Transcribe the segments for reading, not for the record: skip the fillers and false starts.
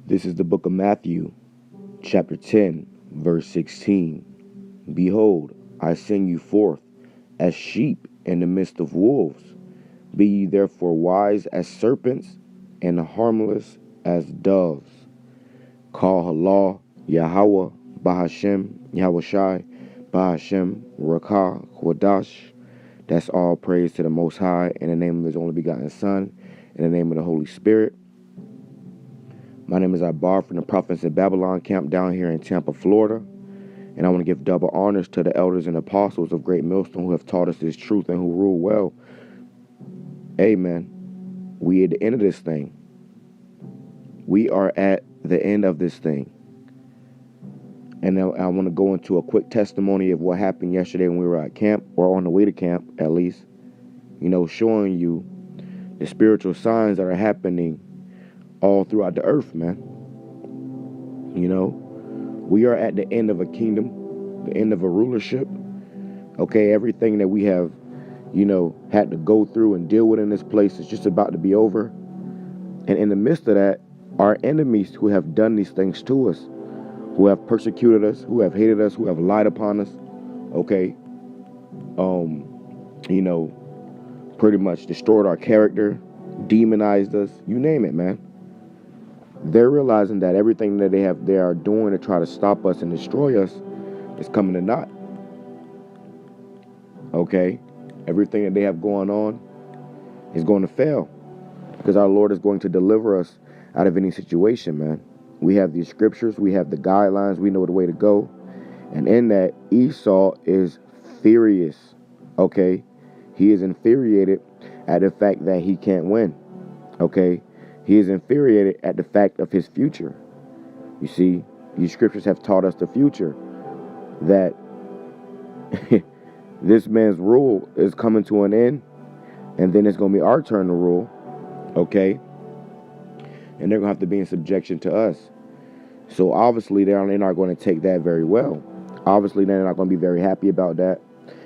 This is the book of Matthew, chapter 10, verse 16. Behold, I send you forth as sheep in the midst of wolves. Be ye therefore wise as serpents and harmless as doves. Call Allah, Yahweh, Bahashem, Yahweh Shai, Bahashem, Rakah, Quadash. That's all praise to the Most High in the name of His only begotten Son, in the name of the Holy Spirit. My name is Ibar from the Prophets of Babylon camp down here in Tampa, Florida. And I want to give double honors to the elders and apostles of Great Millstone who have taught us this truth and who rule well. Amen. We at the end of this thing. We are at the end of this thing. And I want to go into a quick testimony of what happened yesterday when we were at camp, or on the way to camp, at least. You know, showing you the spiritual signs that are happening all throughout the earth, man. You know, we are at the end of a kingdom, the end of a rulership. Okay, everything that we have, had to go through and deal with in this place is just about to be over. And in the midst of that, our enemies who have done these things to us, who have persecuted us, who have hated us, who have lied upon us, okay, pretty much destroyed our character, demonized us, you name it, man. They're realizing that everything that they are doing to try to stop us and destroy us is coming to naught. Okay? Everything that they have going on is going to fail, because our Lord is going to deliver us out of any situation, man. We have these scriptures, we have the guidelines, we know the way to go. And in that, Esau is furious. Okay? He is infuriated at the fact that he can't win. Okay? He is infuriated at the fact of his future. You see, these scriptures have taught us the future, that this man's rule is coming to an end, and then it's going to be our turn to rule, okay? And they're going to have to be in subjection to us. So obviously, they're not going to take that very well. Obviously, they're not going to be very happy about that.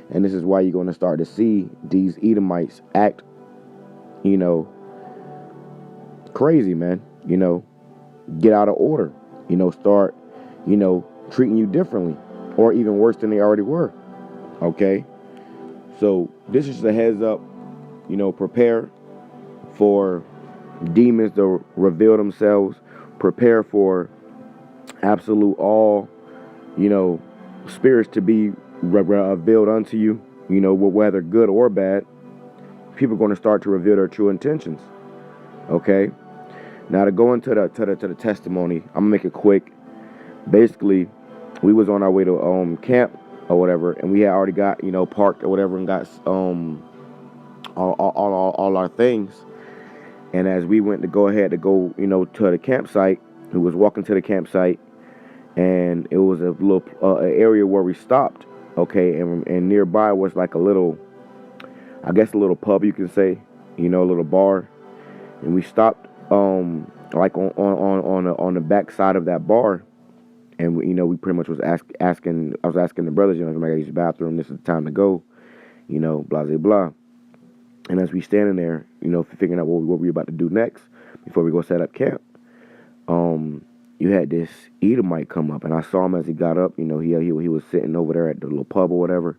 And this is why you're going to start to see these Edomites act, crazy, man. Get out of order. Start, treating you differently, or even worse than they already were. Okay? So this is a heads up. Prepare for demons to reveal themselves. Prepare for absolute all, spirits to be revealed unto you, whether good or bad. People are going to start to reveal their true intentions. Okay? Now, to go into the testimony, I'm gonna make it quick. Basically, we was on our way to camp or whatever, and we had already got parked or whatever, and got all our things. And as we went to go to the campsite, we was walking to the campsite, and it was a little area where we stopped. Okay, and nearby was like a little pub, you can say, a little bar, and we stopped like on the back side of that bar, and we pretty much was asking. I was asking the brothers, if I got to use the bathroom, this is the time to go, blah blah blah. And as we standing there, figuring out what we about to do next before we go set up camp, you had this Edomite come up, and I saw him as he got up. He was sitting over there at the little pub or whatever.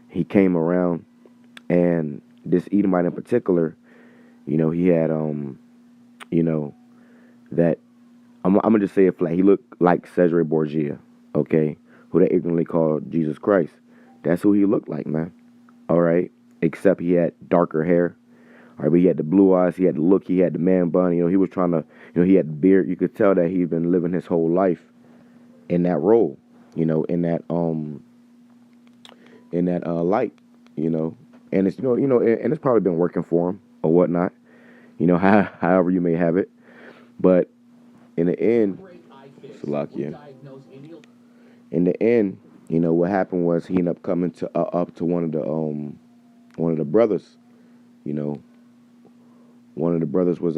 He came around, and this Edomite in particular, he had that I'm gonna just say it flat. He looked like Cesare Borgia, okay, who they ignorantly called Jesus Christ. That's who he looked like, man. All right, except he had darker hair. All right, but he had the blue eyes, he had the look, he had the man bun. He was trying to, he had the beard. You could tell that he'd been living his whole life in that role, in that light, and it's and it's probably been working for him or whatnot, however you may have it. But in the end, Salakia, what happened was he ended up coming up to one of the brothers. One of the brothers was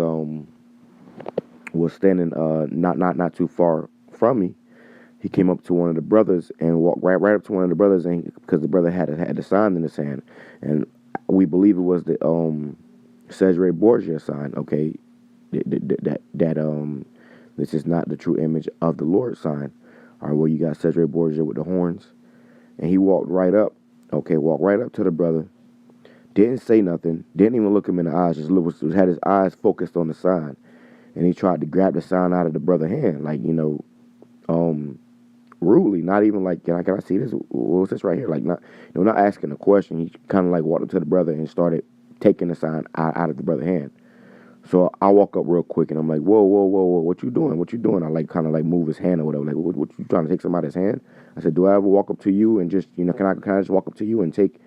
standing not too far from me. He came up to one of the brothers and walked right up to one of the brothers, and because the brother had the sign in his hand, and we believe it was the Cesare Borgia sign. Okay, that This is not the true image of the Lord sign. All right, well, you got Cesare Borgia with the horns. And he walked right up. Okay, walked right up to the brother. Didn't say nothing. Didn't even look him in the eyes. Just had his eyes focused on the sign. And he tried to grab the sign out of the brother's hand. Like, rudely. Not even like, can I see this? What's this right here? Like, not asking a question. He kind of like walked up to the brother and started taking the sign out of the brother's hand. So I walk up real quick and I'm like, whoa, what you doing? What you doing? I like kind of like move his hand or whatever. Like, what you trying to take somebody's hand? I said, do I ever walk up to you and just, can I just walk up to you and take,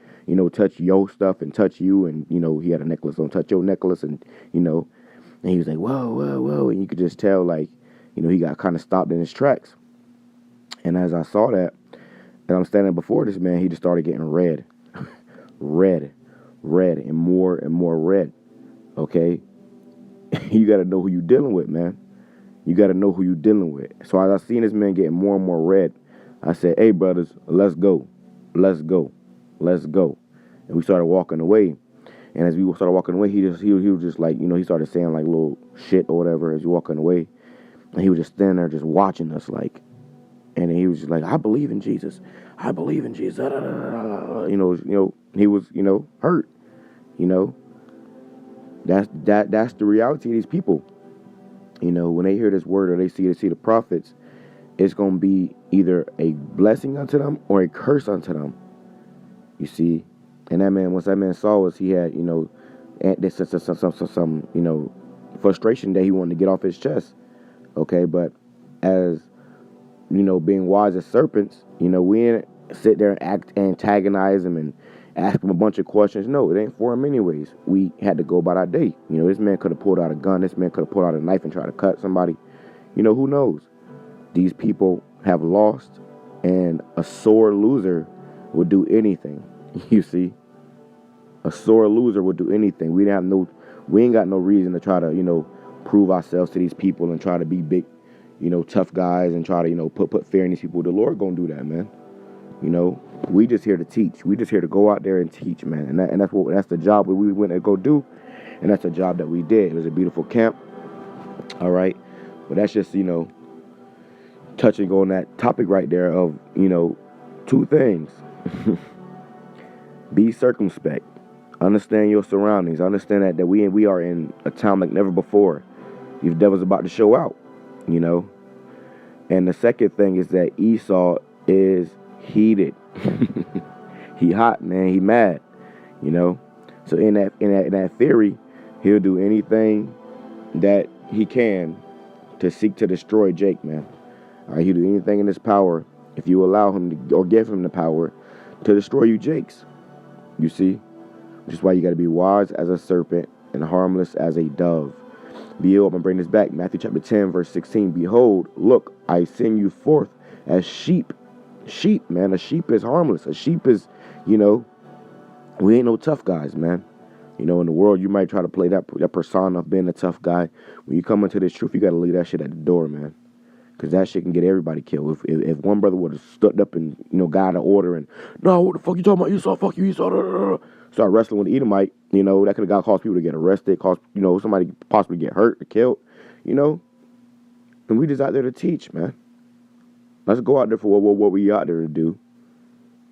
touch your stuff and touch you? And, he had a necklace on, touch your necklace and, and he was like, whoa. And you could just tell like, he got kind of stopped in his tracks. And as I saw that, and I'm standing before this man, he just started getting red, red, and more red. Okay. You got to know who you dealing with, man. You got to know who you dealing with. So as I seen this man getting more and more red, I said, hey, brothers, let's go. And we started walking away. And as we started walking away, he was just like, he started saying like little shit or whatever as we walking away. And he was just standing there just watching us like. And he was just like, I believe in Jesus. I believe in Jesus. He was, hurt. That's the reality of these people. When they hear this word or they see the prophets, it's going to be either a blessing unto them or a curse unto them. You see? And once that man saw us, he had, some frustration that he wanted to get off his chest. Okay, but as, being wise as serpents, we didn't sit there and antagonize him and ask him a bunch of questions. No, it ain't for him anyways. We had to go about our day. This man could have pulled out a gun. This man could have pulled out a knife and tried to cut somebody. Who knows? These people have lost, and a sore loser would do anything. You see? A sore loser would do anything. We ain't got no reason to try to, prove ourselves to these people and try to be big, tough guys and try to, put fear in these people. The Lord gonna do that, man. We just here to teach. We just here to go out there and teach, man. And that's the job that we went to go do. And that's the job that we did. It was a beautiful camp. All right. But that's just, touching on that topic right there of, two things. Be circumspect. Understand your surroundings. Understand that we are in a time like never before. The devil's about to show out, And the second thing is that Esau is heated. He hot, man. He mad, So in that theory, he'll do anything that he can to seek to destroy Jake, man. All right, he'll do anything in his power if you allow him to, or give him the power to destroy you, Jakes. You see, which is why you got to be wise as a serpent and harmless as a dove. Behold, I'm going to bring this back. Matthew chapter 10, verse 16. Behold, look, I send you forth as sheep. Sheep, man. A sheep is harmless. A sheep is, we ain't no tough guys, man. In the world, you might try to play that persona of being a tough guy. When you come into this truth, you got to leave that shit at the door, man. Because that shit can get everybody killed. If one brother would have stood up and, got an order and, no, what the fuck you talking about? Esau, fuck you, Esau. Start wrestling with the Edomite, that could have caused people to get arrested, caused, somebody possibly get hurt or killed, And we just out there to teach, man. Let's go out there for what we out there to do.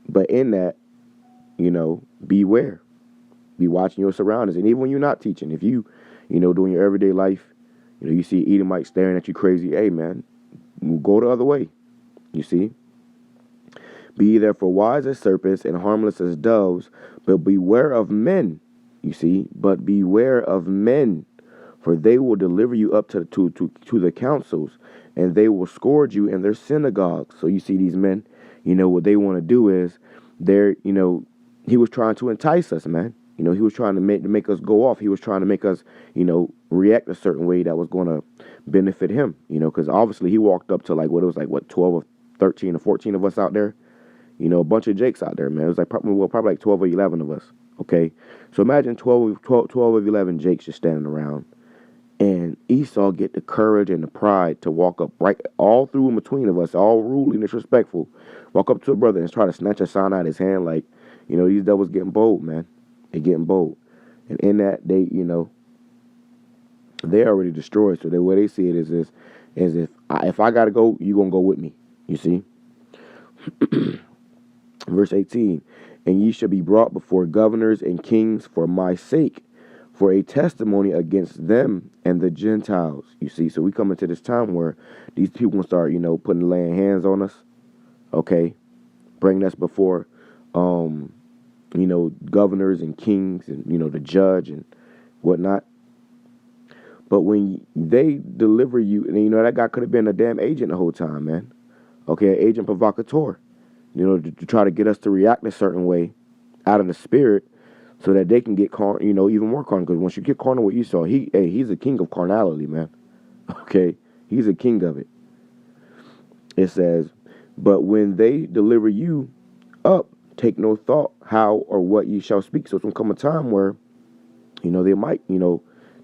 But in that, beware. Be watching your surroundings. And even when you're not teaching, if you, doing your everyday life, you see Edomite staring at you crazy, hey, man, go the other way. You see? Be therefore wise as serpents and harmless as doves, but beware of men. You see? But beware of men, for they will deliver you up to the councils, and they will scourge you in their synagogues. So you see these men, what they want to do is, he was trying to entice us, man. He was trying to make us go off. He was trying to make us, react a certain way that was going to benefit him, because obviously he walked up to 12 or 13 or 14 of us out there, a bunch of Jakes out there, man. It was probably like 12 or 11 of us, okay? So imagine 12 or 11 Jakes just standing around, and Esau get the courage and the pride to walk up right all through in between of us, all rude and disrespectful, walk up to a brother and try to snatch a sign out of his hand like, these devils getting bold, man. They getting bold. And in that, they, They're already destroyed. So the way they see it is if I gotta go, you gonna go with me. You see, verse 18, and ye shall be brought before governors and kings for my sake, for a testimony against them and the Gentiles. You see, so we come into this time where these people will start, putting laying hands on us. Okay, bringing us before, governors and kings and the judge and whatnot. But when they deliver you, and that guy could have been a damn agent the whole time, man. Okay, an agent provocateur. To try to get us to react a certain way out of the spirit, so that they can get even more carnal. Because once you get carnal with Esau, he's a king of carnality, man. Okay, he's a king of it. It says, but when they deliver you up, take no thought how or what ye shall speak. So it's gonna come a time where, they might,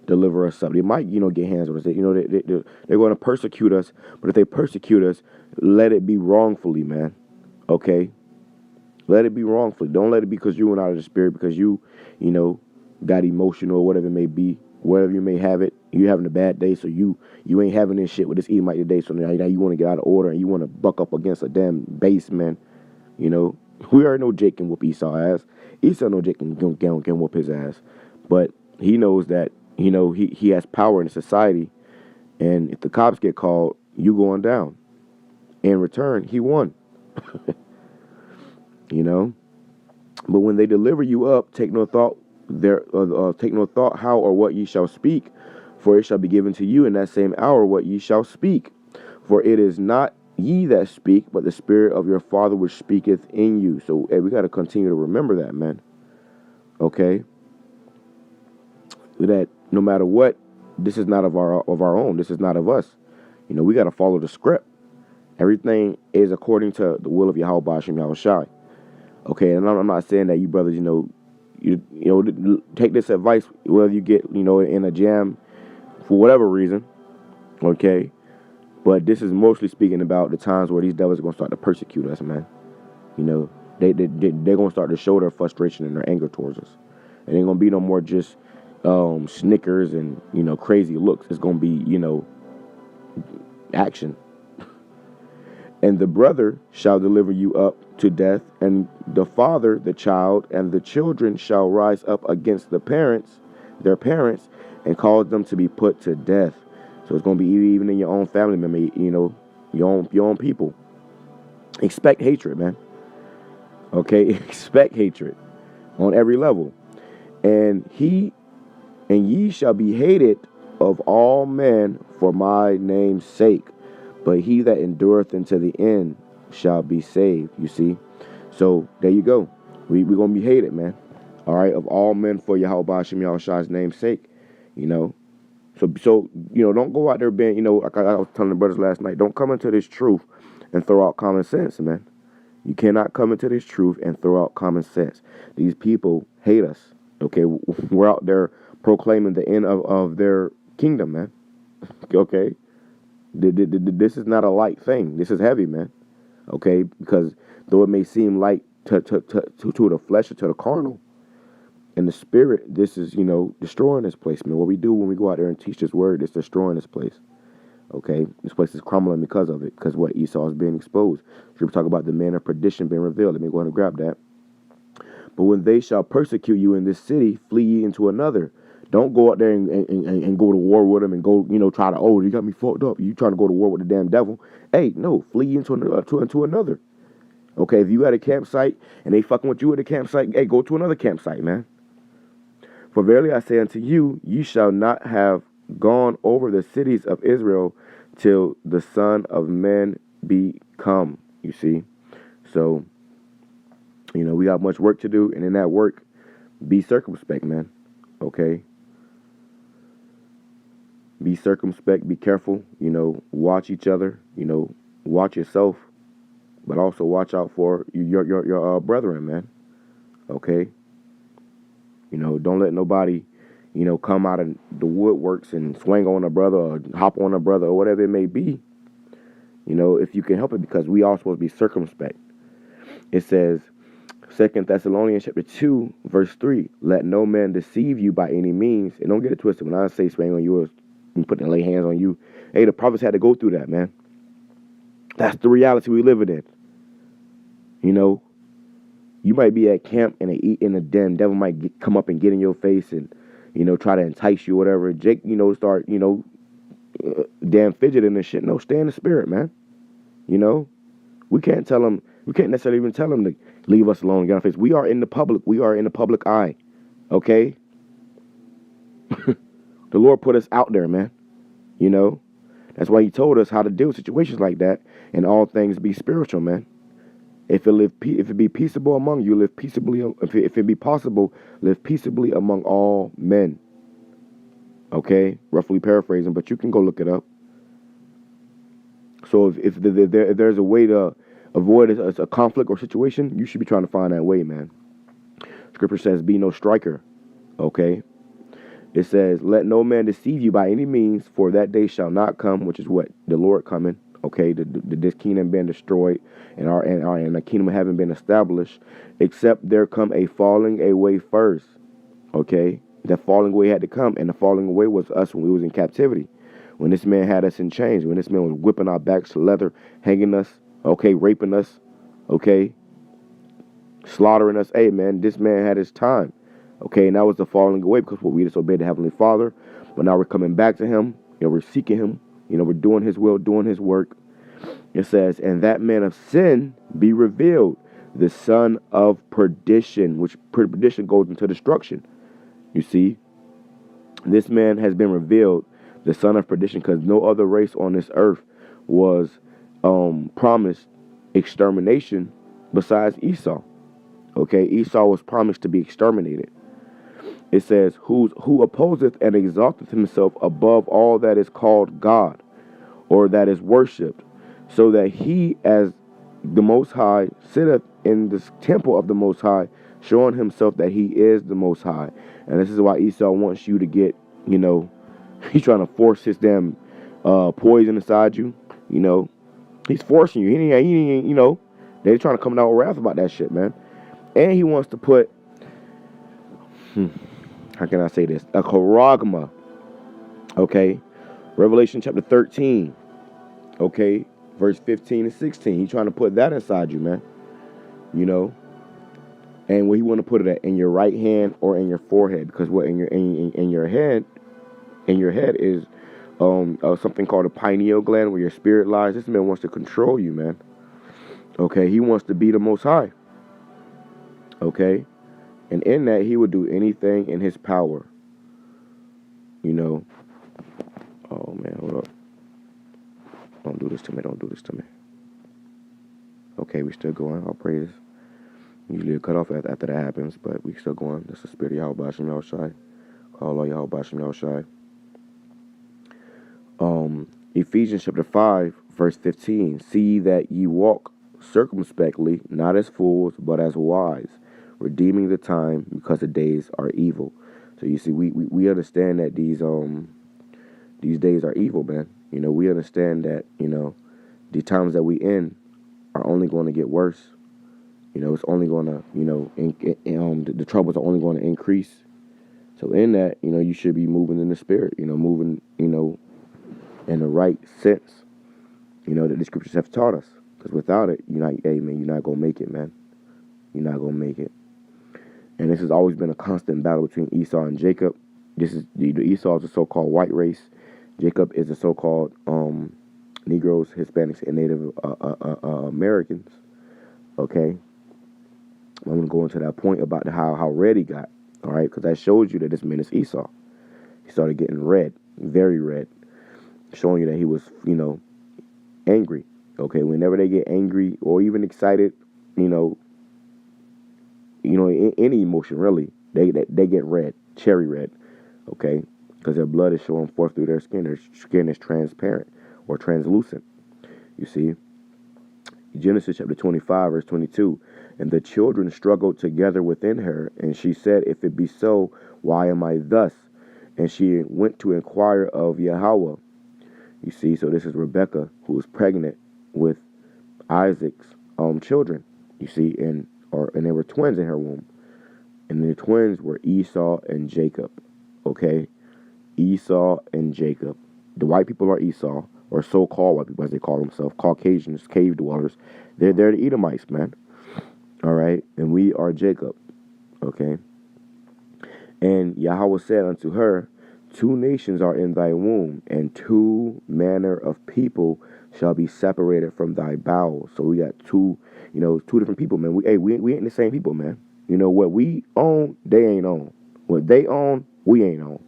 deliver us up. They might, get hands on us. They're going to persecute us. But if they persecute us, let it be wrongfully, man. Okay? Let it be wrongfully. Don't let it be because you went out of the spirit, because you got emotional or whatever it may be. Wherever you may have it, you're having a bad day, so you ain't having this shit with this Edomite today. So now you want to get out of order and you want to buck up against a damn base man. We already know Jake can whoop Esau ass. Esau know Jake can whoop his ass. But he knows that, he has power in society. And if the cops get called, you going down. In return, he won. But when they deliver you up, take no thought how or what ye shall speak, for it shall be given to you in that same hour what ye shall speak. For it is not ye that speak, but the Spirit of your Father which speaketh in you. So we got to continue to remember that, man. Okay? That no matter what, this is not of our own. This is not of us. We got to follow the script. Everything is according to the will of Yahweh Ba'ashem Yahushai. Okay, and I'm not saying that you brothers, you take this advice, whether you get, in a jam for whatever reason, okay? But this is mostly speaking about the times where these devils are going to start to persecute us, man. They're going to start to show their frustration and their anger towards us. And ain't going to be no more just snickers and, crazy looks. It's going to be, action. And the brother shall deliver you up to death, and the father, the child, and the children shall rise up against their parents, and cause them to be put to death. So it's going to be even in your own family member, your own people. Expect hatred, man. Okay, expect hatred on every level. And ye shall be hated of all men for my name's sake. But he that endureth unto the end shall be saved. You see? So there you go. We're going to be hated, man. All right? Of all men for Yahweh Ba'ashem Yahushua's name's sake. So don't go out there being, like I was telling the brothers last night, don't come into this truth and throw out common sense, man. You cannot come into this truth and throw out common sense. These people hate us. Okay? We're out there proclaiming the end of their kingdom, man. Okay? This is not a light thing. This is heavy, man. Okay, because though it may seem light to the flesh or to the carnal, in the spirit, this is destroying this place, man. What we do when we go out there and teach this word is destroying this place. Okay, this place is crumbling because of it. Because what Esau is being exposed. We talk about the man of perdition being revealed. Let me go ahead and grab that. But when they shall persecute you in this city, flee ye into another. Don't go out there and go to war with them and go, try to, you got me fucked up. You trying to go to war with the damn devil. Hey, no, flee into another. Okay, if you at a campsite and they fucking with you at a campsite, hey, go to another campsite, man. For verily I say unto you, ye shall not have gone over the cities of Israel till the Son of Man be come. You see? So, we got much work to do. And in that work, be circumspect, man. Okay? Be circumspect, be careful, watch each other, watch yourself, but also watch out for your brethren, man. Okay? Don't let nobody, come out of the woodworks and swing on a brother or hop on a brother or whatever it may be, if you can help it, because we all supposed to be circumspect. It says, 2 Thessalonians chapter 2, verse 3, let no man deceive you by any means. And don't get it twisted. When I say swing on you, and put and lay hands on you. Hey, the prophets had to go through that, man. That's the reality we live in. You know, you might be at camp and the damn devil might come up and get in your face and, you know, try to entice you or whatever. Jake, you know, start, you know, damn fidgeting and shit. No, stay in the spirit, man. You know, we can't necessarily even tell him to leave us alone and get on face. We are in the public eye. Okay? The Lord put us out there, man. You know? That's why he told us how to deal with situations like that, and all things be spiritual, man. If it be peaceable among you, live peaceably. If it be possible, live peaceably among all men. Okay? Roughly paraphrasing, but you can go look it up. So if there's a way to avoid a conflict or situation, you should be trying to find that way, man. Scripture says, be no striker. Okay? It says, let no man deceive you by any means, for that day shall not come, which is what? The Lord coming. Okay? This kingdom being destroyed and the kingdom of heaven being established, except there come a falling away first. Okay? That falling away had to come, and the falling away was us when we was in captivity. When this man had us in chains, when this man was whipping our backs to leather, hanging us, okay, raping us, okay, slaughtering us. Hey, man, this man had his time, okay, and that was the falling away because we disobeyed the Heavenly Father. But now we're coming back to him, you know, we're seeking him, you know, we're doing his will, doing his work. It says, and that man of sin be revealed, the son of perdition, which perdition goes into destruction. You see, this man has been revealed, the son of perdition, because no other race on this earth was promised extermination besides Esau. Okay, Esau was promised to be exterminated. It says, who opposeth and exalteth himself above all that is called God, or that is worshipped, so that he as the Most High sitteth in this temple of the Most High, showing himself that he is the Most High. And this is why Esau wants you to get, you know, he's trying to force his damn poison inside you. You know, he's forcing you. He ain't, you know, they're trying to come down with wrath about that shit, man. And he wants to put, how can I say this? A charagma. Okay, Revelation chapter 13. Okay, verse 15 and 16. He's trying to put that inside you, man. You know, and where he want to put it at, in your right hand or in your forehead, because what in your head is something called a pineal gland, where your spirit lies. This man wants to control you, man. Okay, he wants to be the Most High. Okay, and in that he would do anything in his power. You know. Oh man, hold up. Don't do this to me. Don't do this to me. Okay, we still going. All praises. Usually a cut off after that happens, but we still going. That's the spirit of Yahweh Bashim Yahushai. Call all Yahweh Bashim Yahushai. Ephesians chapter 5, verse 15. See that ye walk circumspectly, not as fools, but as wise, redeeming the time, because the days are evil. So you see, we understand that these days are evil, man. You know, we understand that, you know, the times that we in are only going to get worse. You know, it's only going to, you know, the troubles are only going to increase. So in that, you know, you should be moving in the spirit, you know, moving, you know, in the right sense, you know, that the scriptures have taught us. Because without it, you're not going to make it, man. You're not going to make it. And this has always been a constant battle between Esau and Jacob. This is, Esau is the so-called white race. Jacob is the so-called Negroes, Hispanics, and Native Americans. Okay? I'm going to go into that point about how red he got. All right? Because that shows you that this man is Esau. He started getting red, very red, showing you that he was, you know, angry. Okay? Whenever they get angry or even excited, you know, any emotion really, they get red, cherry red. Okay? Because their blood is showing forth through their skin. Their skin is transparent or translucent. You see? Genesis chapter 25, verse 22. And the children struggled together within her, and she said, if it be so, why am I thus? And she went to inquire of Yahweh. You see, so this is Rebekah, who was pregnant with Isaac's children. You see, and they were twins in her womb. And the twins were Esau and Jacob. Okay? Esau and Jacob. The white people are Esau, or so-called white people, as they call themselves, Caucasians, cave dwellers. They're the Edomites, man. All right, and we are Jacob. Okay. And Yahweh said unto her, two nations are in thy womb, and two manner of people shall be separated from thy bowels. So we got two different people, man. We ain't the same people, man. You know what we own, they ain't own. What they own, we ain't own.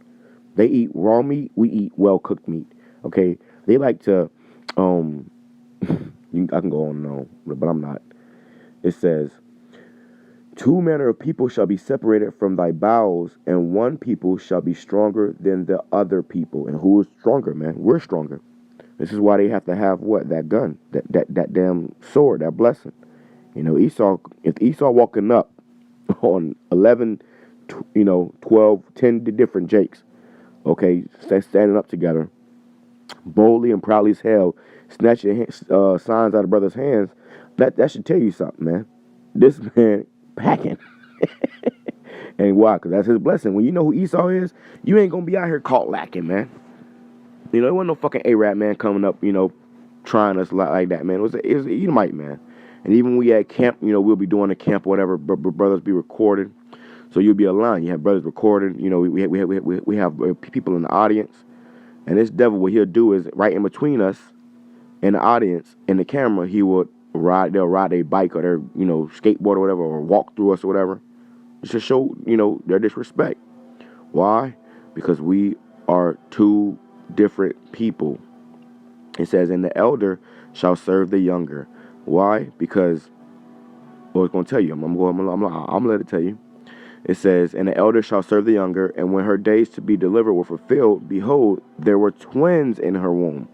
They eat raw meat, we eat well cooked meat. Okay, they like to, I can go on and on, but I'm not. It says, two manner of people shall be separated from thy bowels, and one people shall be stronger than the other people. And who is stronger, man? We're stronger. This is why they have to have what? That gun, that damn sword, that blessing. You know, if Esau walking up on 11, 12, 10 different Jakes, okay, standing up together, boldly and proudly as hell, snatching signs out of brothers' hands, that should tell you something, man. This man packing. And why? Because that's his blessing. When you know who Esau is, you ain't going to be out here caught lacking, man. You know, there wasn't no fucking Arab man coming up, trying us like that, man. It was an Edomite, man. And even when we at camp, we'll be doing a camp or whatever, brothers be recorded. So you'll be aligned. You have brothers recorded. We have people in the audience. And this devil, what he'll do is right in between us and the audience and the camera, they'll ride a bike or their, skateboard or whatever, or walk through us or whatever. Just to show, their disrespect. Why? Because we are two different people. It says, and the elder shall serve the younger. Why? Because, well, it's going to tell you. I'm going to let it tell you. It says, and the elder shall serve the younger, and when her days to be delivered were fulfilled, behold, there were twins in her womb.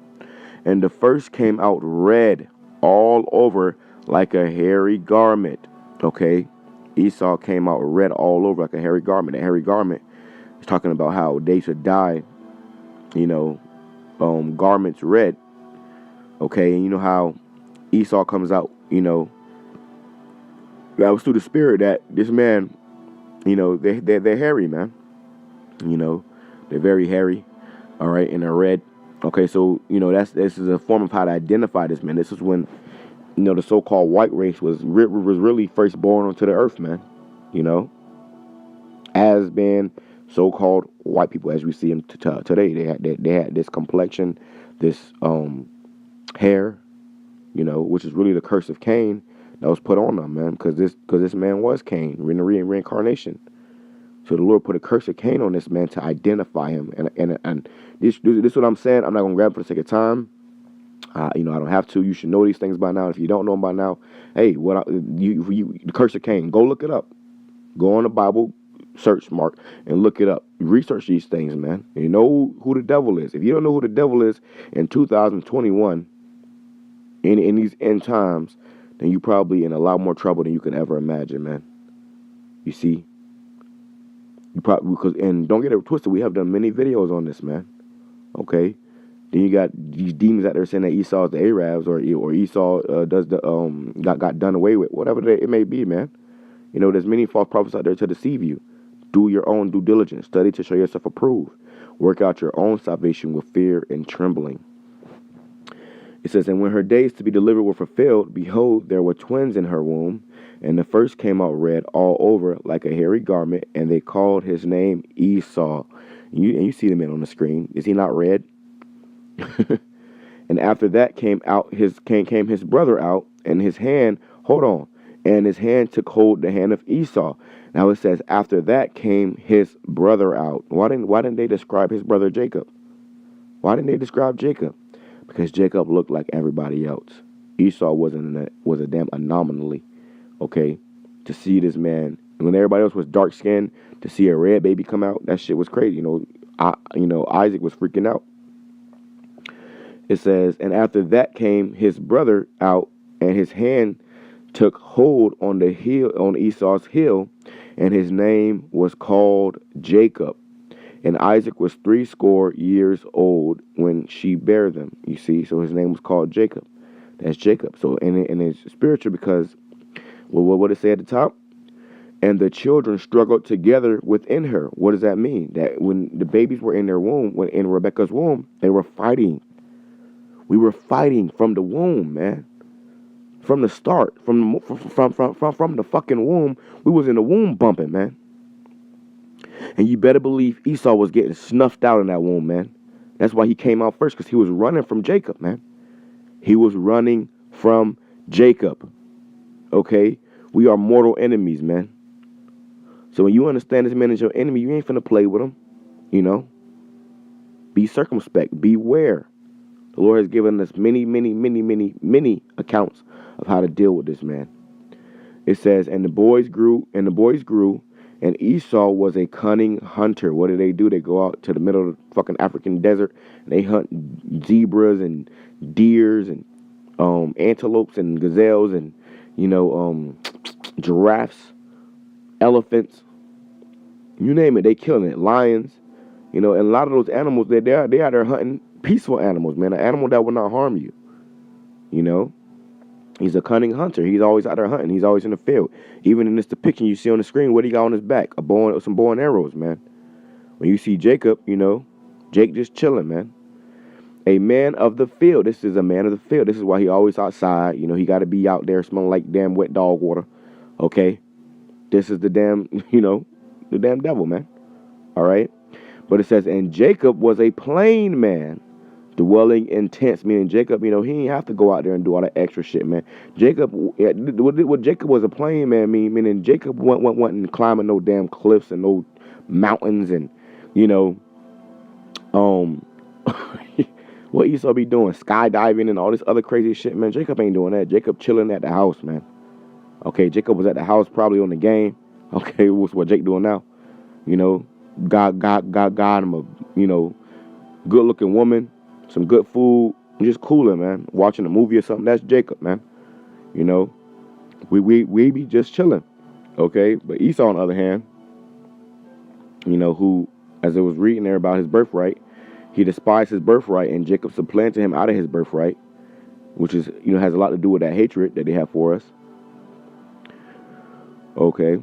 And the first came out red all over like a hairy garment. Okay? Esau came out red all over like a hairy garment. A hairy garment is talking about how they should dye, garments red. Okay? And you know how Esau comes out, that was through the spirit that this man, they're hairy, man. They're very hairy, all right, and they're red. Okay, so, this is a form of how to identify this, man. This is when, the so-called white race was really first born onto the earth, man. As being so-called white people, as we see them today. They had this complexion, this hair, which is really the curse of Cain that was put on them, man, because this man was Cain in the reincarnation. So the Lord put a curse of Cain on this man to identify him, and this is what I'm saying. I'm not gonna grab it for the sake of time. I don't have to. You should know these things by now. If you don't know them by now, hey, the curse of Cain? Go look it up. Go on the Bible search mark and look it up. Research these things, man. And you know who the devil is. If you don't know who the devil is in 2021, in these end times, then you probably in a lot more trouble than you can ever imagine, man. You see, and don't get it twisted. We have done many videos on this, man. Okay. Then you got these demons out there saying that Esau is the Arabs, or Esau got done away with, whatever it may be, man. There's many false prophets out there to deceive you. Do your own due diligence. Study to show yourself approved. Work out your own salvation with fear and trembling. It says, and when her days to be delivered were fulfilled, behold, there were twins in her womb, and the first came out red all over like a hairy garment, and they called his name Esau. And you see the man on the screen. Is he not red? And after that came his brother out, and his hand, and his hand took hold the hand of Esau. Now it says, after that came his brother out. Why didn't they describe his brother Jacob? Why didn't they describe Jacob? Because Jacob looked like everybody else. Esau was a damn anomaly. Okay, to see this man, when everybody else was dark skinned, to see a red baby come out, that shit was crazy. Isaac was freaking out. It says, and after that came his brother out, and his hand took hold on Esau's heel, and his name was called Jacob. And Isaac was 80 years old when she bare them. You see, so his name was called Jacob. That's Jacob. So and it's spiritual because what did it say at the top? And the children struggled together within her. What does that mean? That when the babies were in their womb, when in Rebecca's womb, they were fighting. We were fighting from the womb, man. From the start, from the fucking womb, we was in the womb bumping, man. And you better believe Esau was getting snuffed out in that womb, man. That's why he came out first, because he was running from Jacob, man. He was running from Jacob. Okay? We are mortal enemies, man. So when you understand this man is your enemy, you ain't finna play with him. You know? Be circumspect. Beware. The Lord has given us many accounts of how to deal with this man. It says, and the boys grew, and Esau was a cunning hunter. What do? They go out to the middle of the fucking African desert, and they hunt zebras and deers and antelopes and gazelles and, giraffes, elephants, you name it, they killing it. Lions, and a lot of those animals, they out there hunting peaceful animals, man, an animal that will not harm you. He's a cunning hunter. He's always out there hunting. He's always in the field. Even in this depiction you see on the screen, what he got on his back? Some bow and arrows, man. When you see Jacob, Jake just chilling, man. A man of the field. This is a man of the field. This is why he always outside. He got to be out there smelling like damn wet dog water. Okay? This is the damn, the damn devil, man. All right? But it says, and Jacob was a plain man, dwelling in tents, meaning Jacob, he didn't have to go out there and do all that extra shit, man. Jacob, what Jacob was a plain man, meaning Jacob wasn't climbing no damn cliffs and no mountains and, what Esau be doing, skydiving and all this other crazy shit, man. Jacob ain't doing that. Jacob chilling at the house, man. Okay, Jacob was at the house probably on the game. Okay, what's what Jake doing now? God him a, good looking woman, some good food, just cooling, man. Watching a movie or something. That's Jacob, man. We be just chilling. Okay, but Esau on the other hand, who, as it was reading there about his birthright, he despised his birthright, and Jacob supplanted him out of his birthright, which is, has a lot to do with that hatred that they have for us. Okay,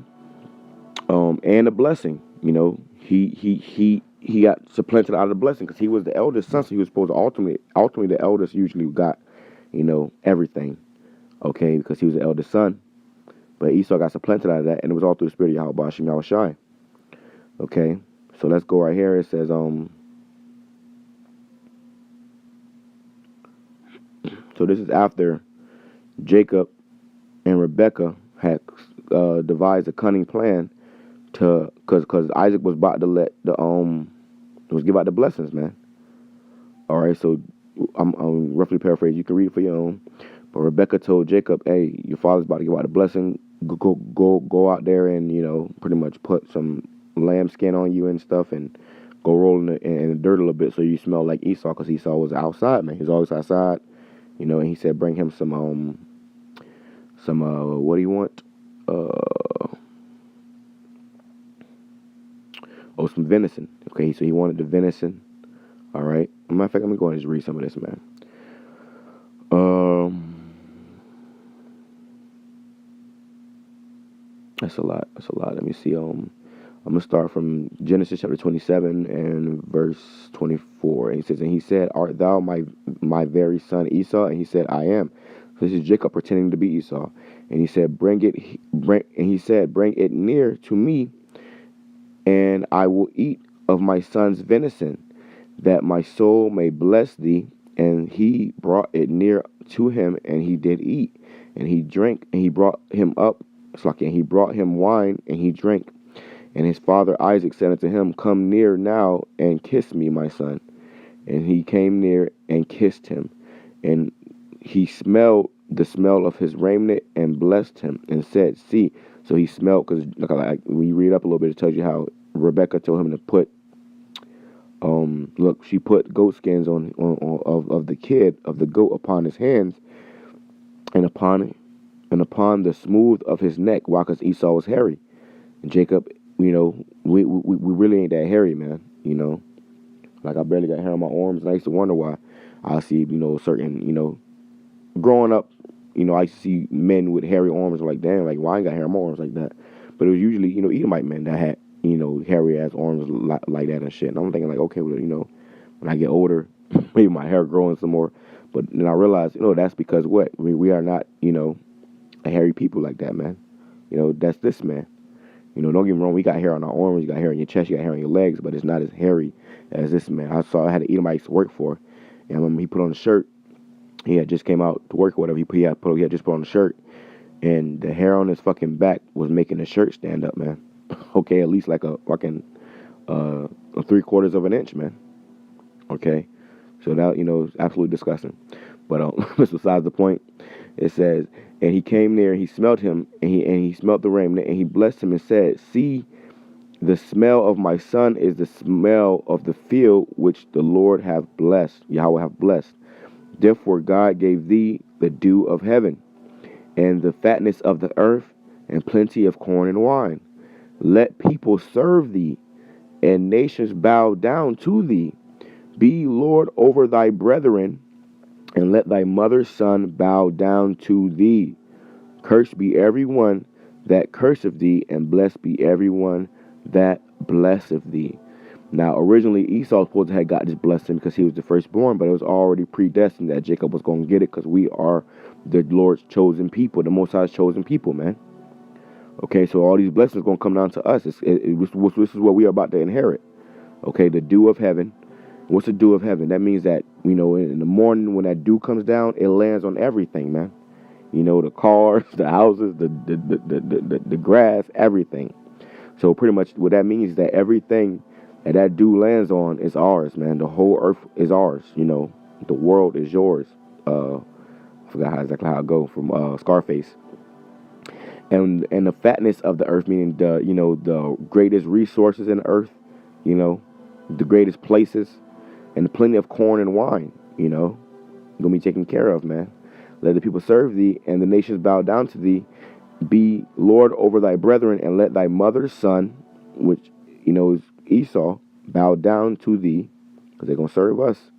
and a blessing. He got supplanted out of the blessing because he was the eldest son, so he was supposed to ultimately the eldest usually got, everything. Okay, because he was the eldest son. But Esau got supplanted out of that, and it was all through the spirit of Yahweh Hashem Yahushai. Okay, so let's go right here. It says, so this is after Jacob and Rebekah had devised a cunning plan because Isaac was about to give out the blessings, man. All right, so I'm roughly paraphrasing. You can read it for your own. But Rebekah told Jacob, "Hey, your father's about to give out the blessing. Go out there and pretty much put some lamb skin on you and stuff, and go roll in the dirt a little bit so you smell like Esau, because Esau was outside, man. He's always outside, And he said, bring him some what do you want? Some venison. Okay, so he wanted the venison. All right. Matter of fact, let me go and just read some of this, man. That's a lot. Let me see. I'm gonna start from Genesis chapter 27 and verse 24. And he says, and he said, art thou my very son Esau? And he said, I am. So this is Jacob pretending to be Esau. And he said, bring it near to me, and I will eat of my son's venison, that my soul may bless thee. And he brought it near to him, and he did eat, and he drank, and he brought him wine, and he drank. And his father Isaac said unto him, come near now, and kiss me, my son. And he came near and kissed him. And he smelled the smell of his raiment, and blessed him, and said, see. So he smelled, because like when you read up a little bit, it tells you how Rebecca told him to put, she put goat skins of the goat upon his hands, and upon the smooth of his neck, while because Esau was hairy. And Jacob, we really ain't that hairy, man. Like I barely got hair on my arms, and I used to wonder why. I see, certain, growing up, I used to see men with hairy arms, like, damn, like, why I ain't got hair on my arms like that? But it was usually, Edomite men that had, hairy ass arms like that and shit. And I'm thinking like, okay, well, when I get older, maybe my hair growing some more. But then I realized, that's because what? We are not, a hairy people like that, man. That's this man. Don't get me wrong, we got hair on our arms, you got hair on your chest, you got hair on your legs, but it's not as hairy as this man. I had an Edomite I used to work for, and when he put on a shirt, he had just came out to work or whatever, he had just put on a shirt, and the hair on his fucking back was making the shirt stand up, man. Okay, at least like a fucking, a 3/4 of an inch, man. Okay, so that, it's absolutely disgusting. But that's besides the point. It says, and he came near, he smelt him, and he smelt the raiment, and he blessed him and said, see, the smell of my son is the smell of the field which the Lord have blessed, Yahweh have blessed. Therefore God gave thee the dew of heaven, and the fatness of the earth, and plenty of corn and wine. Let people serve thee, and nations bow down to thee. Be Lord over thy brethren, and let thy mother's son bow down to thee. Cursed be everyone that curseth thee, and blessed be everyone that blesseth thee. Now, originally, Esau supposed to have got this blessing because he was the firstborn, but it was already predestined that Jacob was going to get it because we are the Lord's chosen people, the Most High's chosen people, man. Okay, so all these blessings are going to come down to us. This is what we are about to inherit. Okay, the dew of heaven. What's the dew of heaven? That means that, in the morning when that dew comes down, it lands on everything, man. The cars, the houses, the grass, everything. So pretty much what that means is that everything that dew lands on is ours, man. The whole earth is ours. The world is yours. I forgot exactly how it go from Scarface. And the fatness of the earth, meaning the greatest resources in the earth, the greatest places, and plenty of corn and wine, gonna be taken care of, man. Let the people serve thee, and the nations bow down to thee. Be Lord over thy brethren, and let thy mother's son, which is Esau, bow down to thee, because they're gonna serve us.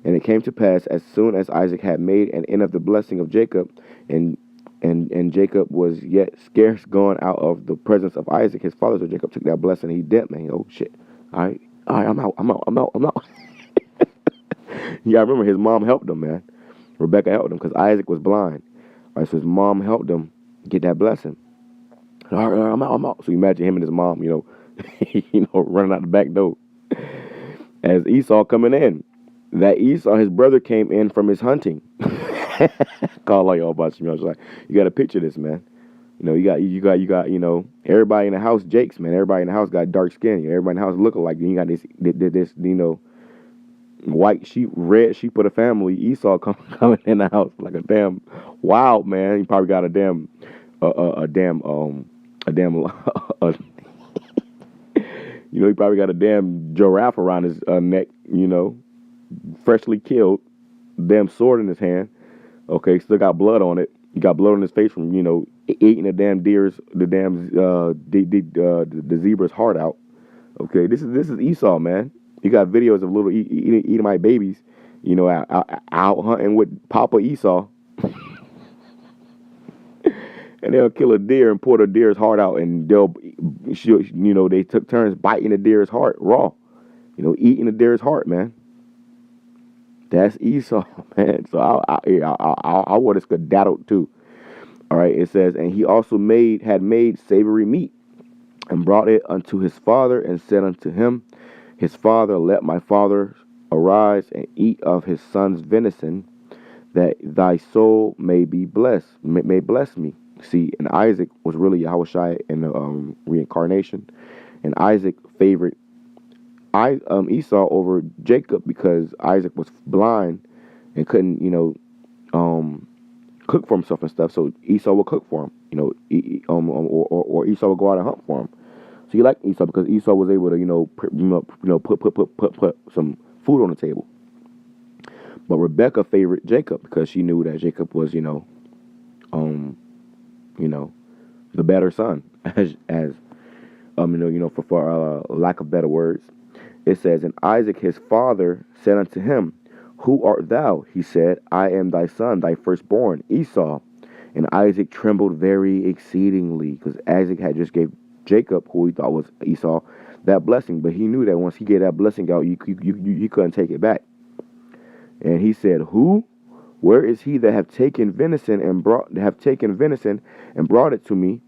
And it came to pass, as soon as Isaac had made an end of the blessing of Jacob, and Jacob was yet scarce gone out of the presence of Isaac, his father. So Jacob took that blessing, and he dipped, man. Oh shit! All right, I'm out. Yeah, I remember his mom helped him, man. Rebecca helped him because Isaac was blind. All right, so his mom helped him get that blessing. All right, I'm out. So you imagine him and his mom, running out the back door. As Esau coming in, that Esau, his brother, came in from his hunting. Call all y'all about you. I was like, you got to picture this, man. You got, everybody in the house, Jakes, man. Everybody in the house got dark skin. Everybody in the house look alike. You got this, white sheep, red sheep of the family, Esau coming in the house like a damn wild man. He probably got a damn he probably got a damn giraffe around his neck, freshly killed, damn sword in his hand. Okay, still got blood on it. He got blood on his face from, eating the zebra's heart out. Okay, this is Esau, man. You got videos of little Edomite babies, out hunting with Papa Esau. And they'll kill a deer and pour the deer's heart out, and they took turns biting the deer's heart raw, eating the deer's heart, man. That's Esau, man. So I would have skedaddled too. All right, it says, and he also had made savory meat, and brought it unto his father, and said unto him, his father, let my father arise and eat of his son's venison, that thy soul may be blessed, may bless me. See, and Isaac was really Yahushua in the reincarnation, and Isaac favored Esau over Jacob because Isaac was blind and couldn't, cook for himself and stuff. So Esau would cook for him, or Esau would go out and hunt for him. So he liked Esau because Esau was able to, put some food on the table. But Rebecca favored Jacob because she knew that Jacob was, the better son, for lack of better words. It says, and Isaac his father said unto him, who art thou? He said, I am thy son, thy firstborn, Esau. And Isaac trembled very exceedingly, because Isaac had just gave Jacob, who he thought was Esau, that blessing. But he knew that once he gave that blessing out, you couldn't take it back. And he said, "Who? Where is he that have taken venison and brought it to me,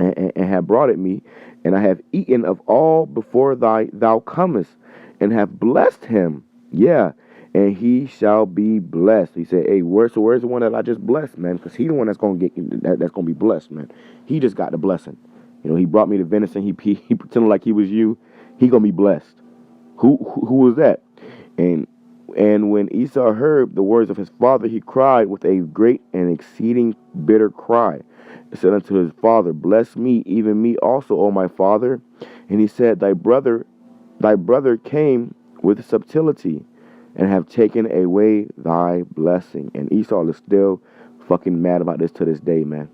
and have brought it me, and I have eaten of all before thou comest, and have blessed him? Yeah, and he shall be blessed." He said, "Hey, where's the one that I just blessed, man? Because he the one that's gonna that's gonna be blessed, man. He just got the blessing. He brought me the venison. He pretended like he was you. He gonna be blessed. Who was that?" And when Esau heard the words of his father, he cried with a great and exceeding bitter cry, and said unto his father, "Bless me, even me also, O my father." And he said, Thy brother came with subtlety, and have taken away thy blessing." And Esau is still fucking mad about this to this day, man.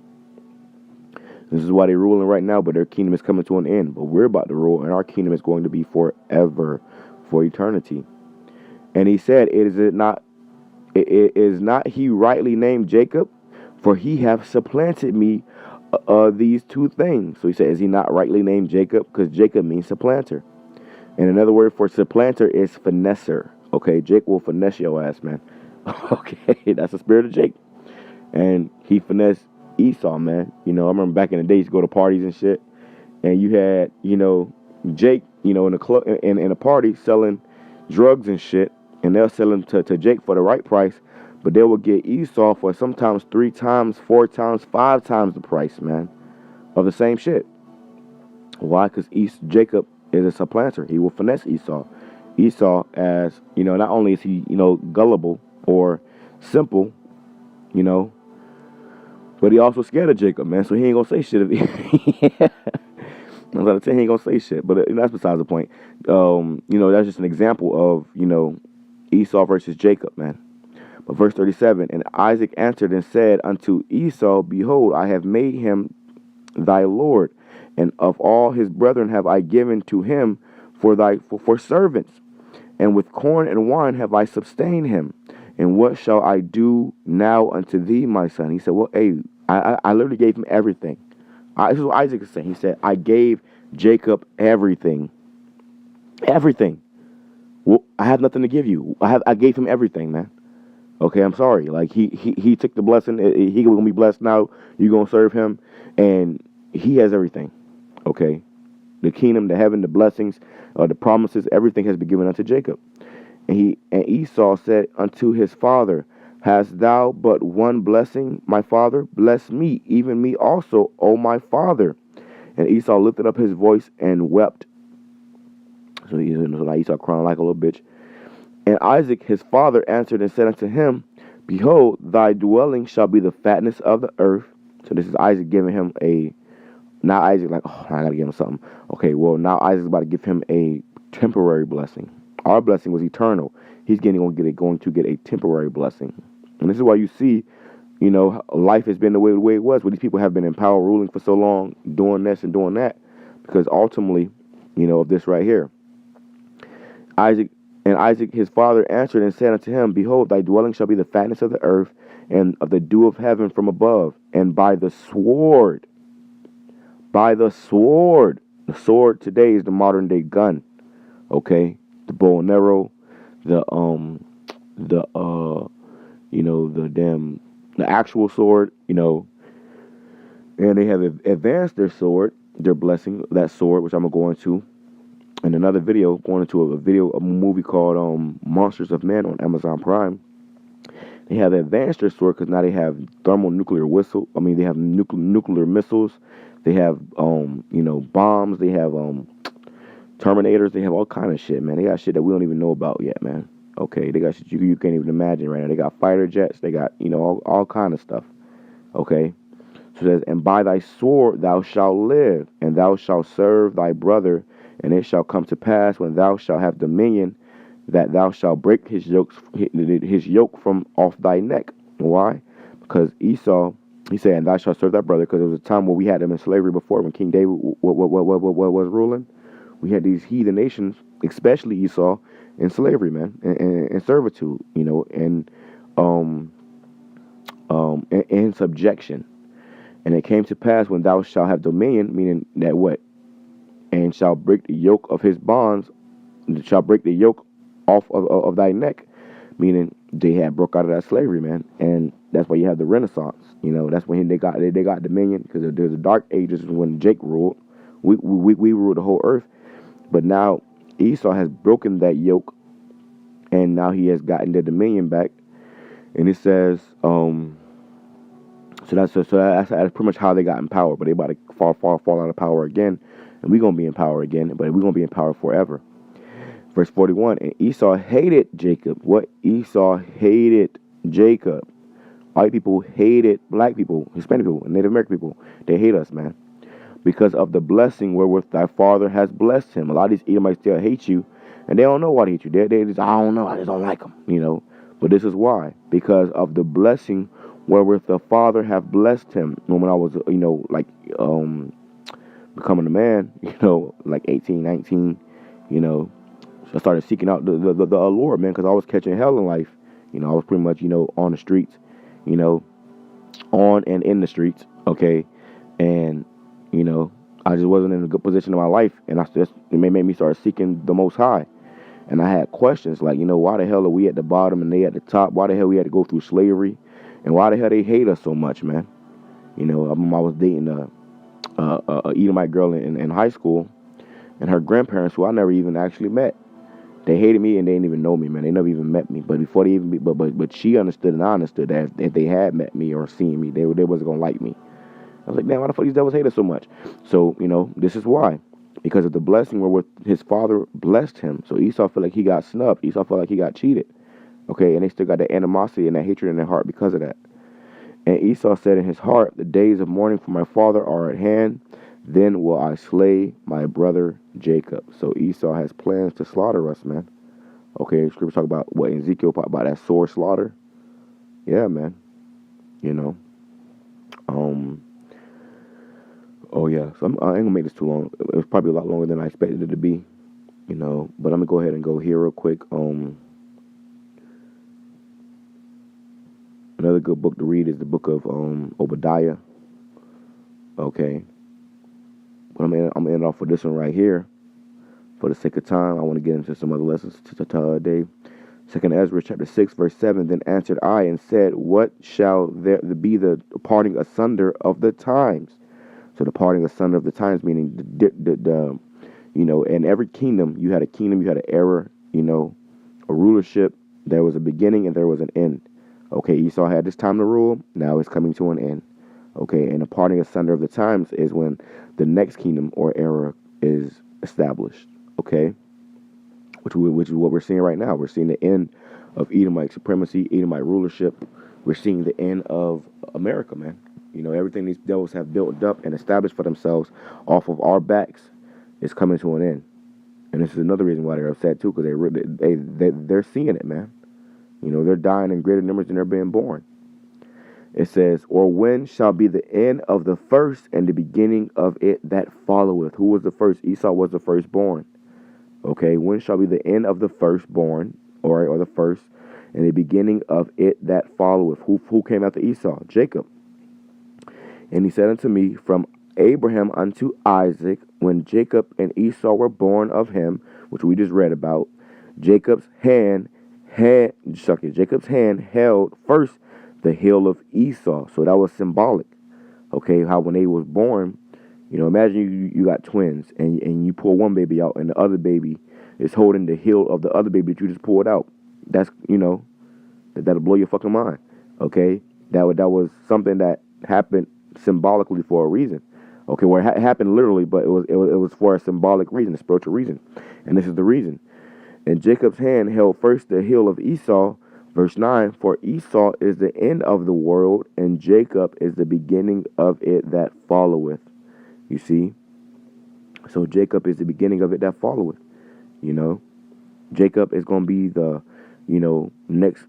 This is why they're ruling right now, but their kingdom is coming to an end. But we're about to rule, and our kingdom is going to be forever, for eternity. And he said, it is not he rightly named Jacob? For he hath supplanted me these two things. So he said, is he not rightly named Jacob? Because Jacob means supplanter. And another word for supplanter is finesser. Okay, Jake will finesse your ass, man. Okay, that's the spirit of Jake. And he finessed Esau, man. I remember back in the day, he used to go to parties and shit. And you had, Jake, in a club, in a party selling drugs and shit. And they'll sell them to Jake for the right price, but they will get Esau for sometimes 3 times, 4 times, 5 times the price, man, of the same shit. Why? Because Jacob is a supplanter. He will finesse Esau. Esau, as not only is he gullible or simple, but he also scared of Jacob, man. So he ain't gonna say shit. I'm gonna tell you, he ain't gonna say shit. But that's besides the point. That's just an example of Esau versus Jacob, man. But verse 37, and Isaac answered and said unto Esau, Behold, I have made him thy lord, and of all his brethren have I given to him for servants, and with corn and wine have I sustained him. And what shall I do now unto thee, my son? He said, well, hey, I literally gave him everything. This is what Isaac is saying. He said, I gave Jacob everything. Everything. Well, I have nothing to give you. I gave him everything, man. Okay, I'm sorry. Like he took the blessing. He gonna be blessed now. You gonna serve him, and he has everything. Okay, the kingdom, the heaven, the blessings, the promises, everything has been given unto Jacob. And Esau said unto his father, Hast thou but one blessing, my father? Bless me, even me also, O my father. And Esau lifted up his voice and wept. So Esau crying like a little bitch. And Isaac his father answered and said unto him, Behold, thy dwelling shall be the fatness of the earth. So this is Isaac giving him now Isaac like, oh, I gotta give him something. Okay, well now Isaac's about to give him a temporary blessing. Our blessing was eternal. He's going to get a temporary blessing. And this is why you see, life has been the way it was, where these people have been in power, ruling for so long, doing this and doing that, because ultimately, this right here. Isaac his father answered and said unto him, Behold, thy dwelling shall be the fatness of the earth, and of the dew of heaven from above, and by the sword. The sword today is the modern day gun. Okay, the bow and arrow, the actual sword, and they have advanced their blessing, that sword, which I'm gonna go into in another video, going into a movie called Monsters of Men on Amazon Prime. They have advanced their sword because now they have thermonuclear whistle. I mean, they have nuclear missiles. They have bombs. They have Terminators. They have all kind of shit, man. They got shit that we don't even know about yet, man. Okay, they got shit you can't even imagine right now. They got fighter jets. They got all kind of stuff. Okay. So it says, and by thy sword thou shalt live, and thou shalt serve thy brother. And it shall come to pass when thou shalt have dominion, that thou shalt break his yoke from off thy neck. Why? Because Esau, he said, and thou shalt serve thy brother, because there was a time where we had them in slavery before, when King David was ruling. We had these heathen nations, especially Esau, in slavery, man, and servitude, and in subjection. And it came to pass when thou shalt have dominion, meaning that what? And shall break the yoke of his bonds, shall break the yoke off of thy neck, meaning they had broke out of that slavery, man. And that's why you have the Renaissance. That's when they got dominion, because there's the Dark Ages when Jake ruled. We ruled the whole earth, but now Esau has broken that yoke, and now he has gotten the dominion back. And it says, so that's pretty much how they got in power. But they about to fall out of power again, and we're gonna be in power again. But we're gonna be in power forever. Verse 41. And Esau hated Jacob. What? Esau hated Jacob. White people hated black people, Hispanic people, and Native American people. They hate us, man, because of the blessing wherewith thy father has blessed him. A lot of these Edomites still hate you, and they don't know why they hate you. They just, I don't know, I just don't like them, But this is why, because of the blessing wherewith the father have blessed him. When I was, becoming a man, like 18, 19, so I started seeking out the Lord, man, because I was catching hell in life. I was pretty much, on the streets, on and in the streets, okay, and I just wasn't in a good position in my life, and it made me start seeking the Most High. And I had questions like, why the hell are we at the bottom and they at the top? Why the hell we had to go through slavery? And why the hell they hate us so much, man? I was dating a Edomite girl in high school, and her grandparents, who I never even actually met, they hated me and they didn't even know me, man. They never even met me. But before they even, but she understood and I understood that if they had met me or seen me, they wasn't gonna like me. I was like, damn, why the fuck these devils hate us so much? So this is why. Because of the blessing wherewith his father blessed him. So Esau felt like he got snubbed. Esau felt like he got cheated. Okay, and they still got that animosity and that hatred in their heart because of that. And Esau said in his heart, the days of mourning for my father are at hand. Then will I slay my brother Jacob. So Esau has plans to slaughter us, man. Okay, scripture talk about what in Ezekiel about that sword slaughter. Yeah, man. Oh yeah, so I ain't gonna make this too long. It was probably a lot longer than I expected it to be, but I'm gonna go ahead and go here real quick. Another good book to read is the book of Obadiah. Okay, but I'm gonna end off with this one right here. For the sake of time, I want to get into some other lessons today. 2 Ezra chapter 6 verse 7. Then answered I and said, what shall there be the parting asunder of the times? So the parting asunder of the times, meaning the in every kingdom, you had a kingdom, you had an era, a rulership. There was a beginning and there was an end. Okay, Esau had this time to rule. Now it's coming to an end. Okay, and the parting asunder of the times is when the next kingdom or era is established. Okay, which is what we're seeing right now. We're seeing the end of Edomite supremacy, Edomite rulership. We're seeing the end of America, man. Everything these devils have built up and established for themselves off of our backs is coming to an end. And this is another reason why they're upset too, because they're seeing it, man. They're dying in greater numbers than they're being born. It says, or when shall be the end of the first and the beginning of it that followeth? Who was the first? Esau was the firstborn. Okay, when shall be the end of the firstborn, or the first, and the beginning of it that followeth? Who came after Esau? Jacob. And he said unto me, from Abraham unto Isaac, when Jacob and Esau were born of him, which we just read about, Jacob's hand held first the heel of Esau. So that was symbolic. Okay, how when they was born, imagine you got twins and you pull one baby out and the other baby is holding the heel of the other baby that you just pulled out. That's, that'll blow your fucking mind. Okay, that was something that happened symbolically for a reason. Okay, well, it happened literally, but it was for a symbolic reason, a spiritual reason. And this is the reason. And Jacob's hand held first the heel of Esau. Verse 9, for Esau is the end of the world, and Jacob is the beginning of it that followeth. You see? So Jacob is the beginning of it that followeth. Jacob is going to be the, next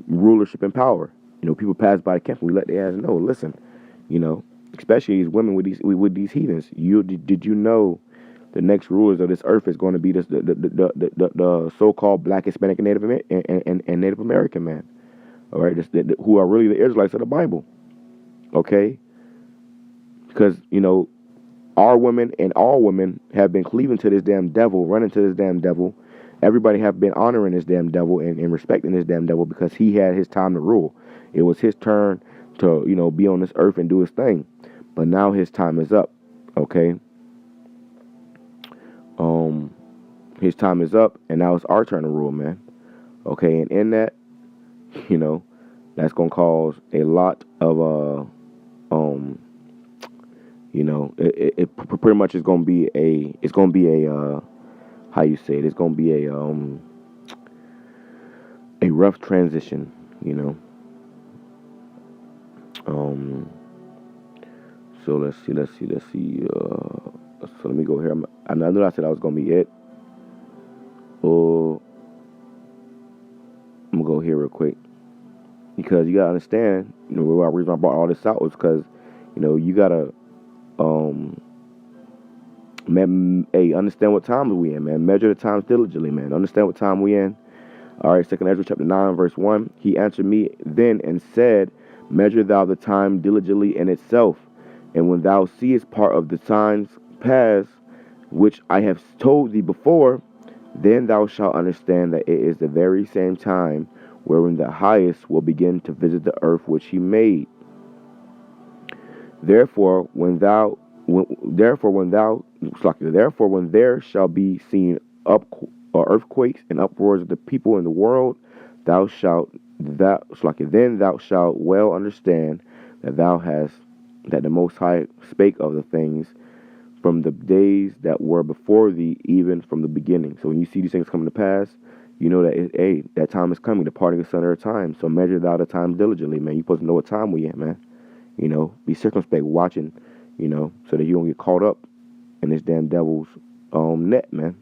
rulership and power. People pass by the camp and we let their ass know, listen, especially these women with these heathens. Did you know the next rulers of this earth is going to be the so-called Black, Hispanic, and Native American man? All right, who are really the Israelites of the Bible. Okay, because our women and all women have been cleaving to this damn devil, running to this damn devil. Everybody have been honoring this damn devil and respecting this damn devil because he had his time to rule. It was his turn to, be on this earth and do his thing. But now his time is up. Okay. His time is up, and now it's our turn to rule, man. Okay, and in that, that's gonna cause a lot of it pretty much is gonna be a how you say it? It's gonna be a rough transition, So let's see. So let me go here. I knew I said I was gonna be it. I'm gonna go here real quick because you gotta understand. The reason I brought all this out was because you gotta understand what time we in, man. Measure the times diligently, man. Understand what time we in. All right, 2 Ezra chapter 9, verse 1. He answered me then and said, measure thou the time diligently in itself, and when thou seest part of the signs pass, which I have told thee before, then thou shalt understand that it is the very same time wherein the highest will begin to visit the earth which he made. Therefore, when there shall be seen earthquakes and uproars of the people in the world, then thou shalt well understand that the Most High spake of the things from the days that were before thee, even from the beginning. So when you see these things coming to pass, you know that that time is coming, the parting of the sun of time. So measure thou the time diligently, man. You supposed to know what time we in, man. Be circumspect, watching, so that you don't get caught up in this damn devil's net, man.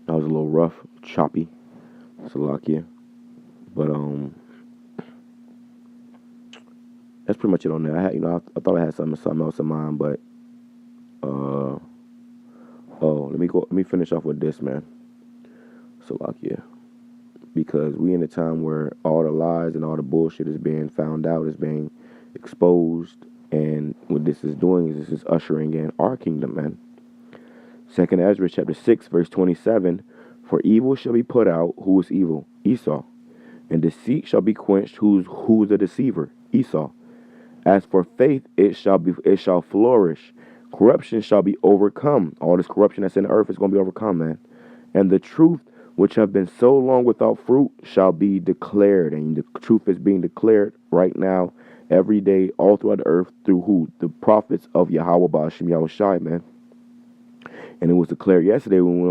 That was a little rough, choppy, Salakia. But that's pretty much it on there. I thought I had something else in mind, but let me finish off with this, man. Salakia. Because we in a time where all the lies and all the bullshit is being found out, is being exposed, and what this is doing is this is ushering in our kingdom, man. 2 Ezra chapter 6, verse 27, for evil shall be put out, who is evil? Esau. And deceit shall be quenched, who's the deceiver? Esau. As for faith, it shall flourish. Corruption shall be overcome. All this corruption that's in the earth is going to be overcome, man. And the truth, which have been so long without fruit, shall be declared. And the truth is being declared right now, every day, all throughout the earth, through who? The prophets of Yahweh Ba'ashem Yahushai, man. And it was declared yesterday when we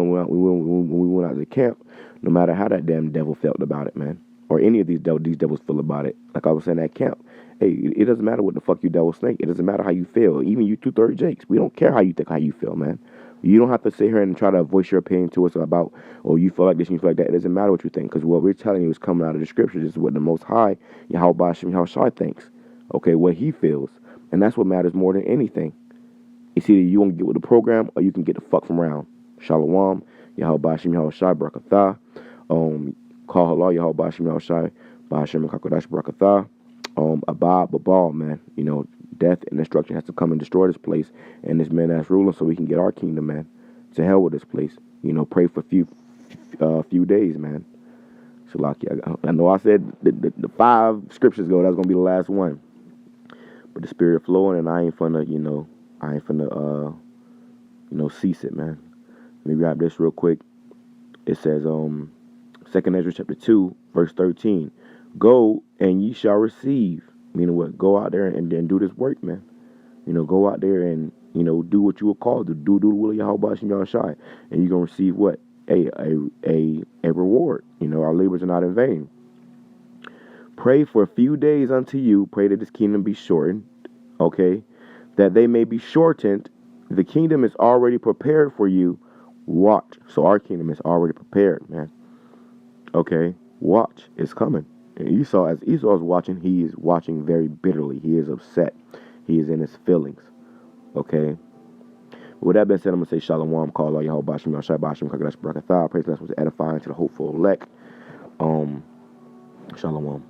went out to the camp, no matter how that damn devil felt about it, man. Or any of these devils feel about it. Like I was saying at camp. Hey, it doesn't matter what the fuck you devil snake. It doesn't matter how you feel. Even you 230 Jakes. We don't care how you feel, man. You don't have to sit here and try to voice your opinion to us about, oh, you feel like this and you feel like that. It doesn't matter what you think, because what we're telling you is coming out of the scriptures. This is what the Most High, Yahweh Ba'ashem Yahushai thinks. Okay, what he feels. And that's what matters more than anything. It's either you want to get with the program or you can get the fuck from around. Shalom, Yahweh Ba'ashem Yahushai, Barakatah. Call halal, Yahweh Ba'ashem Yahushai, Ba'ashem Kakodash, Barakatah. Abad Babal, man. Death and destruction has to come and destroy this place and this man that's ruling so we can get our kingdom, man. To hell with this place. Pray for a few days, man. Shalaki. I know I said the 5 scriptures ago that's gonna be the last one. But the spirit flowing and I ain't finna cease it, man. Let me grab this real quick. It says 2 Ezra chapter 2, verse 13. Go and ye shall receive. Meaning what? Go out there and do this work, man. Go out there and, do what you were called to do. Do the will of Yahweh Ba'ashem Yahushai. And you're going to receive what? A reward. Our labors are not in vain. Pray for a few days unto you. Pray that this kingdom be shortened. Okay? That they may be shortened. The kingdom is already prepared for you. Watch. So our kingdom is already prepared, man. Okay? Watch. It's coming. And Esau, as Esau is watching, he is watching very bitterly. He is upset. He is in his feelings. Okay? With that being said, I'm going to say Shalom, call all y'all Bashim, Yahshai Bashim, Kagalash Barakatah. Praise the Lord was edifying to the hopeful elect. Shalom.